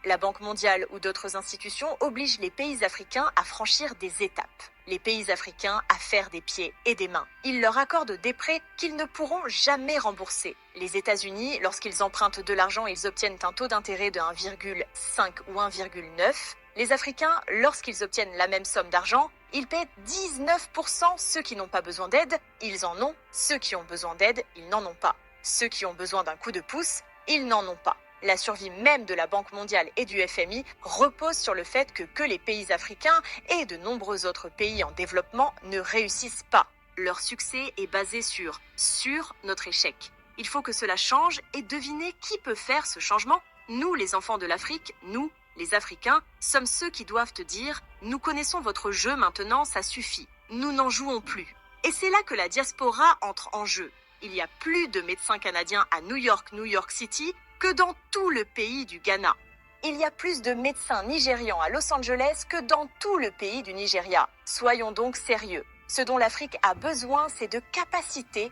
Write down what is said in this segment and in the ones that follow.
La Banque mondiale ou d'autres institutions obligent les pays africains à franchir des étapes. Les pays africains à faire des pieds et des mains. Ils leur accordent des prêts qu'ils ne pourront jamais rembourser. Les États-Unis, lorsqu'ils empruntent de l'argent, ils obtiennent un taux d'intérêt de 1,5 ou 1,9. Les Africains, lorsqu'ils obtiennent la même somme d'argent, ils paient 19%. Ceux qui n'ont pas besoin d'aide, ils en ont. Ceux qui ont besoin d'aide, ils n'en ont pas. Ceux qui ont besoin d'un coup de pouce, ils n'en ont pas. La survie même de la Banque mondiale et du FMI repose sur le fait que les pays africains et de nombreux autres pays en développement ne réussissent pas. Leur succès est basé sur notre échec. Il faut que cela change et devinez qui peut faire ce changement. Nous, les enfants de l'Afrique, nous, les Africains, sommes ceux qui doivent te dire « Nous connaissons votre jeu maintenant, ça suffit. Nous n'en jouons plus. » Et c'est là que la diaspora entre en jeu. Il y a plus de médecins canadiens à New York City, que dans tout le pays du Ghana. Il y a plus de médecins nigérians à Los Angeles que dans tout le pays du Nigeria. Soyons donc sérieux. Ce dont l'Afrique a besoin, c'est de capacité,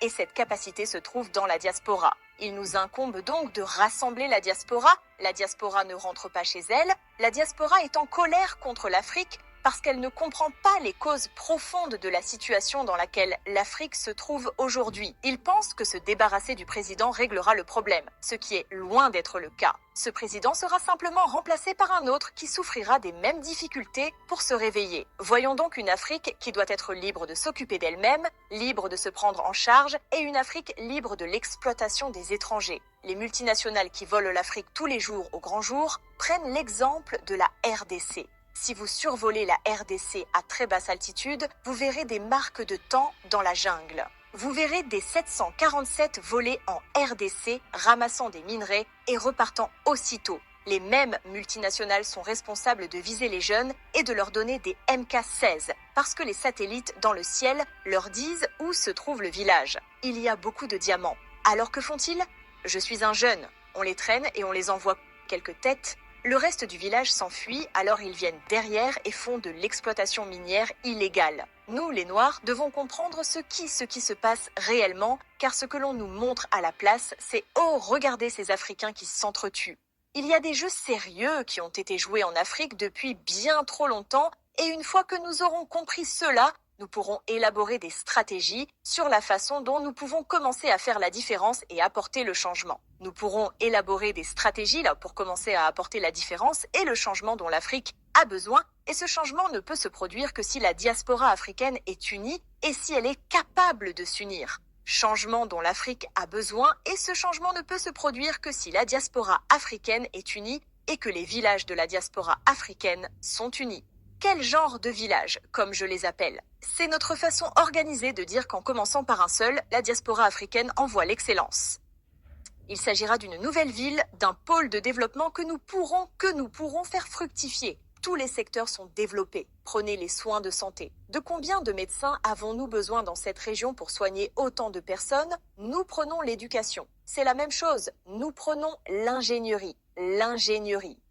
et cette capacité se trouve dans la diaspora. Il nous incombe donc de rassembler la diaspora. La diaspora ne rentre pas chez elle. La diaspora est en colère contre l'Afrique parce qu'elle ne comprend pas les causes profondes de la situation dans laquelle l'Afrique se trouve aujourd'hui. Il pense que se débarrasser du président réglera le problème, ce qui est loin d'être le cas. Ce président sera simplement remplacé par un autre qui souffrira des mêmes difficultés pour se réveiller. Voyons donc une Afrique qui doit être libre de s'occuper d'elle-même, libre de se prendre en charge, et une Afrique libre de l'exploitation des étrangers. Les multinationales qui volent l'Afrique tous les jours au grand jour prennent l'exemple de la RDC. Si vous survolez la RDC à très basse altitude, vous verrez des marques de temps dans la jungle. Vous verrez des 747 volés en RDC, ramassant des minerais et repartant aussitôt. Les mêmes multinationales sont responsables de viser les jeunes et de leur donner des MK16, parce que les satellites dans le ciel leur disent où se trouve le village. Il y a beaucoup de diamants. Alors que font-ils ? Je suis un jeune. On les traîne et on les envoie quelques têtes. Le reste du village s'enfuit, alors ils viennent derrière et font de l'exploitation minière illégale. Nous, les Noirs, devons comprendre ce qui se passe réellement, car ce que l'on nous montre à la place, c'est « Oh, regardez ces Africains qui s'entretuent ». Il y a des jeux sérieux qui ont été joués en Afrique depuis bien trop longtemps, et une fois que nous aurons compris cela, nous pourrons élaborer des stratégies sur la façon dont nous pouvons commencer à faire la différence et apporter le changement. Nous pourrons élaborer des stratégies pour commencer à apporter la différence et le changement dont l'Afrique a besoin. Et ce changement ne peut se produire que si la diaspora africaine est unie et si elle est capable de s'unir. Changement dont l'Afrique a besoin et ce changement ne peut se produire que si la diaspora africaine est unie et que les villages de la diaspora africaine sont unis. Quel genre de village, comme je les appelle ? C'est notre façon organisée de dire qu'en commençant par un seul, la diaspora africaine envoie l'excellence. Il s'agira d'une nouvelle ville, d'un pôle de développement que nous pourrons faire fructifier. Tous les secteurs sont développés. Prenez les soins de santé. De combien de médecins avons-nous besoin dans cette région pour soigner autant de personnes ? Nous prenons l'éducation. C'est la même chose. Nous prenons l'ingénierie.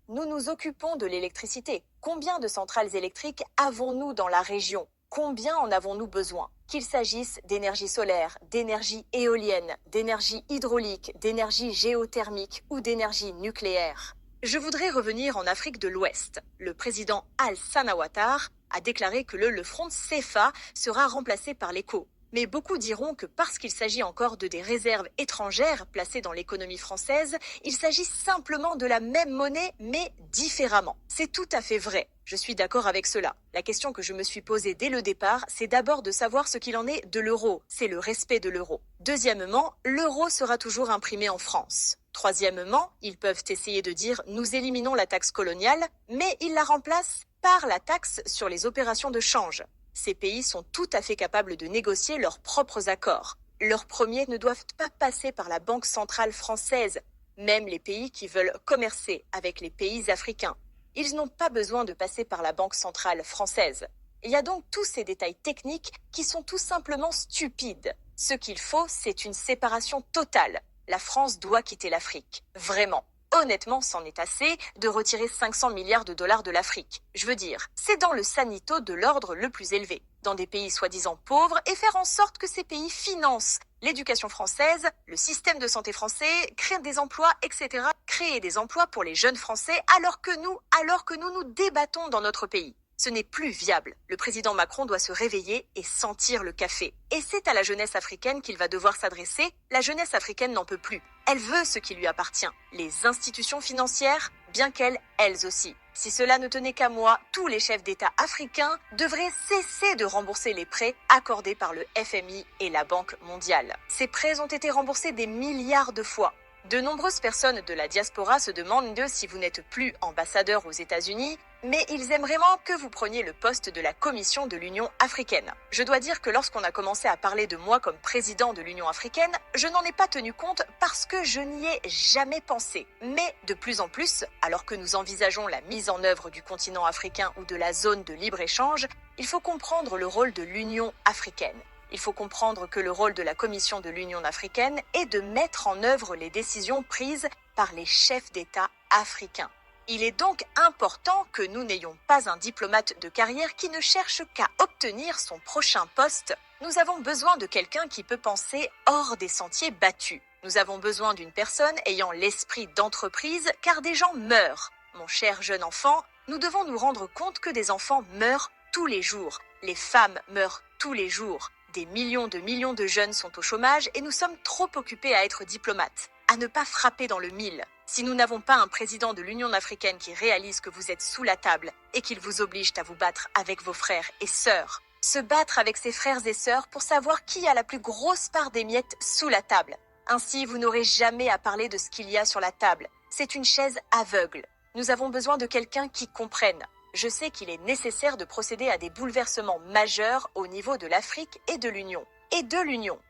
Nous nous occupons de l'électricité. Combien de centrales électriques avons-nous dans la région ? Combien en avons-nous besoin ? Qu'il s'agisse d'énergie solaire, d'énergie éolienne, d'énergie hydraulique, d'énergie géothermique ou d'énergie nucléaire. Je voudrais revenir en Afrique de l'Ouest. Le président Alassane Ouattara a déclaré que le front CFA sera remplacé par l'ECO. Mais beaucoup diront que parce qu'il s'agit encore de des réserves étrangères placées dans l'économie française, il s'agit simplement de la même monnaie, mais différemment. C'est tout à fait vrai. Je suis d'accord avec cela. La question que je me suis posée dès le départ, c'est d'abord de savoir ce qu'il en est de l'euro. C'est le respect de l'euro. Deuxièmement, l'euro sera toujours imprimé en France. Troisièmement, ils peuvent essayer de dire « nous éliminons la taxe coloniale », mais ils la remplacent par la taxe sur les opérations de change. Ces pays sont tout à fait capables de négocier leurs propres accords. Leurs premiers ne doivent pas passer par la Banque centrale française, même les pays qui veulent commercer avec les pays africains. Ils n'ont pas besoin de passer par la Banque centrale française. Il y a donc tous ces détails techniques qui sont tout simplement stupides. Ce qu'il faut, c'est une séparation totale. La France doit quitter l'Afrique. Vraiment. Honnêtement, c'en est assez de retirer 500 milliards de dollars de l'Afrique. Je veux dire, c'est dans le sanito de l'ordre le plus élevé. dans des pays soi-disant pauvres et faire en sorte que ces pays financent l'éducation française, le système de santé français, créer des emplois, etc. Créer des emplois pour les jeunes Français alors que nous débattons dans notre pays. Ce n'est plus viable. Le président Macron doit se réveiller et sentir le café. Et c'est à la jeunesse africaine qu'il va devoir s'adresser. La jeunesse africaine n'en peut plus. Elle veut ce qui lui appartient. Les institutions financières, bien qu'elles aussi. Si cela ne tenait qu'à moi, tous les chefs d'État africains devraient cesser de rembourser les prêts accordés par le FMI et la Banque mondiale. Ces prêts ont été remboursés des milliards de fois. De nombreuses personnes de la diaspora se demandent si vous n'êtes plus ambassadeur aux États-Unis, mais ils aiment vraiment que vous preniez le poste de la Commission de l'Union africaine. Je dois dire que lorsqu'on a commencé à parler de moi comme président de l'Union africaine, je n'en ai pas tenu compte parce que je n'y ai jamais pensé. Mais de plus en plus, alors que nous envisageons la mise en œuvre du continent africain ou de la zone de libre-échange, il faut comprendre le rôle de l'Union africaine. Il faut comprendre que le rôle de la Commission de l'Union africaine est de mettre en œuvre les décisions prises par les chefs d'État africains. Il est donc important que nous n'ayons pas un diplomate de carrière qui ne cherche qu'à obtenir son prochain poste. Nous avons besoin de quelqu'un qui peut penser hors des sentiers battus. Nous avons besoin d'une personne ayant l'esprit d'entreprise car des gens meurent. Mon cher jeune enfant, nous devons nous rendre compte que des enfants meurent tous les jours. Les femmes meurent tous les jours. Des millions de jeunes sont au chômage et nous sommes trop occupés à être diplomates, à ne pas frapper dans le mille. Si nous n'avons pas un président de l'Union africaine qui réalise que vous êtes sous la table et qu'il vous oblige à vous battre avec vos frères et sœurs, se battre avec ses frères et sœurs pour savoir qui a la plus grosse part des miettes sous la table. Ainsi, vous n'aurez jamais à parler de ce qu'il y a sur la table. C'est une chaise aveugle. Nous avons besoin de quelqu'un qui comprenne. Je sais qu'il est nécessaire de procéder à des bouleversements majeurs au niveau de l'Afrique et de l'Union.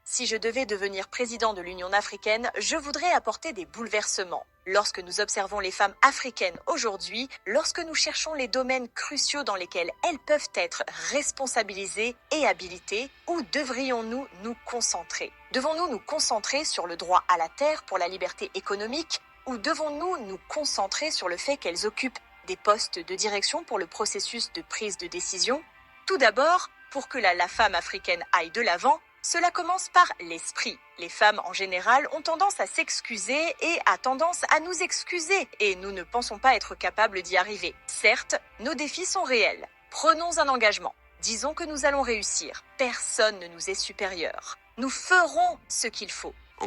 Si je devais devenir président de l'Union africaine, je voudrais apporter des bouleversements. Lorsque nous observons les femmes africaines aujourd'hui, lorsque nous cherchons les domaines cruciaux dans lesquels elles peuvent être responsabilisées et habilitées, où devrions-nous nous concentrer? Devons-nous nous concentrer sur le droit à la terre pour la liberté économique, ou devons-nous nous concentrer sur le fait qu'elles occupent des postes de direction pour le processus de prise de décision? Tout d'abord, pour que la femme africaine aille de l'avant, cela commence par l'esprit. Les femmes en général ont tendance à s'excuser et a tendance à nous excuser, et nous ne pensons pas être capables d'y arriver. Certes, nos défis sont réels. Prenons un engagement. Disons que nous allons réussir. Personne ne nous est supérieur. Nous ferons ce qu'il faut.